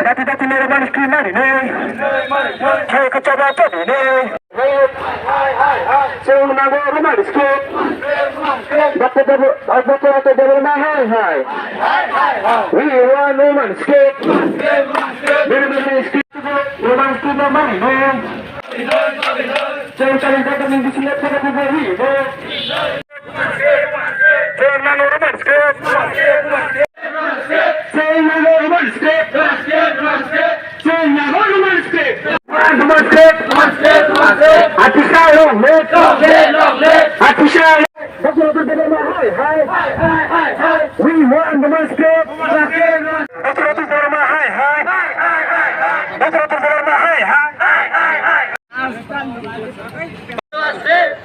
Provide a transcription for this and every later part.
Dati-dati na naman iskriman ini. Saya kecoba tadi ini. Saya menanggung rumah diskip. Dati-dati dari mahal hai. We want rumah diskip. Beri-beri diskip. Rumah diskip nama ini. Saya cari data yang disilap pada beri ini. Saya menanggung rumah diskip. Saya menanggung rumah diskip. We want the masjid.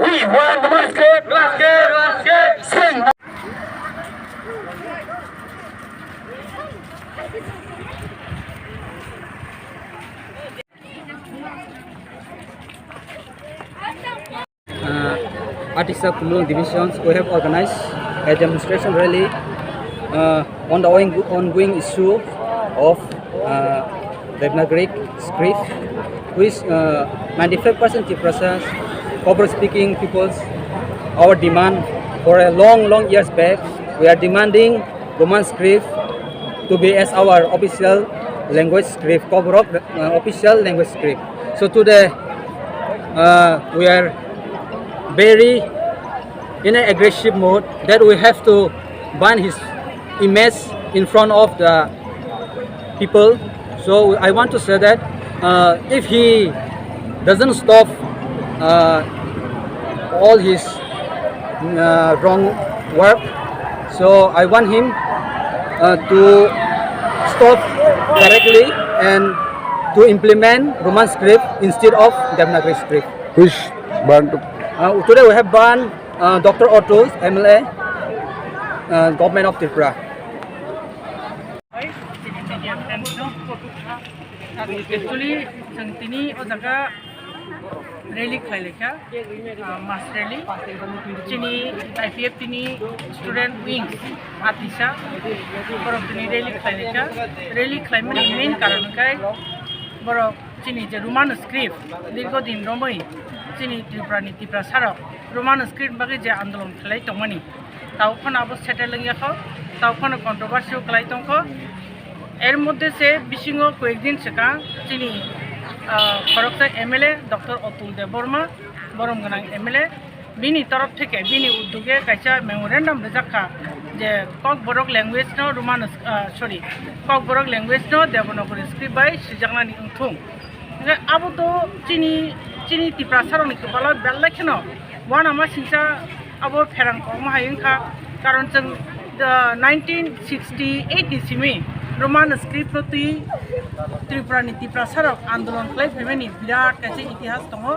We want the masjid. Sing. Artista Kumulong divisions, we have organized a demonstration rally on the ongoing issue of Devanagari script, which 95% Tiprasas, Cobra-speaking peoples, our demand for a long years back. We are demanding Roman script to be as our official language script, Cobra official language script. So today we are very in an aggressive mode that we have to ban his image in front of the people. So I want to say that if he doesn't stop all his wrong work, so I want him to stop directly and to implement Roman script instead of Devanagari script. Which ban? Today we have banned Dr. Otto, MLA, Government of Tripura. Actually, sangtini o jaga rally khlailekha mass rally chini IPF tini student wings atisa borok tini rally khlaimani main karon kai borok chini je Roman script dirgo din romoi chini Tripura ni Tripura sarok Roman script bagi je andolon khlai tongmani তাও কোন আবস settle লাগিয়া খাও তাও কোন কন্ট্রোভার্সিও কলাই তংখ এর মধ্যে সে বিশিঙ্গ কয়েকদিন সেকা চিনি খরকসা এমএলএ ডক্টর অতুল দেব বর্মা বরমগানাং এমএলএ বিনি তরফ থেকে বিনি উদ্যোগে কাইসা মেমোরেন্ডাম রেজাখা যে কক বরক ল্যাঙ্গুয়েজ নো Roman sorry Kokborok language নো দেবনাগরী স্ক্রিপ্ট বাই সিজাংনানি উংথুং আবো তো চিনি চিনি Tripura saroni kobalo bellakheno wan ama sinsa abo ferang kong mahayengkha karon जों 1968 ni simi Roman script no tui Tripura ni Tripura sarok andolon khlai phemani birat kaise itihas tongo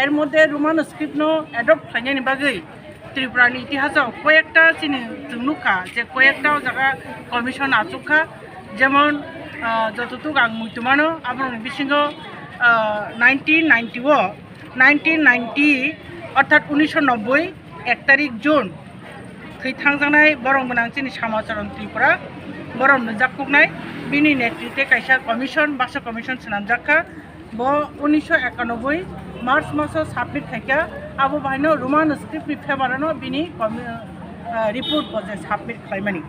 er moddhe Roman script no adopt khlainani bagui Tripura ni itihasao koyekta chini जों nukha je koyekta jaga commission achukha jemon যতটুক আং মুইতুমানো আবরং বিসিঙ্গ 1990 অর্থাৎ 1990 1 তারিখ June थैथांजानाय बरं गोनांथिनि समाचारन त्रिपुरा बरं नुजाखुकनाय बिनि नेतृत्वे कायसा कमिशन बासा कमिशन सोनामजाखा ब 1991 मार्च मासाव साबमिट खायखा आबो बाहायनो रोमान स्क्रिप्टनि फेभारानो बिनि रिपोर्ट बजे साबमिट खालामनाय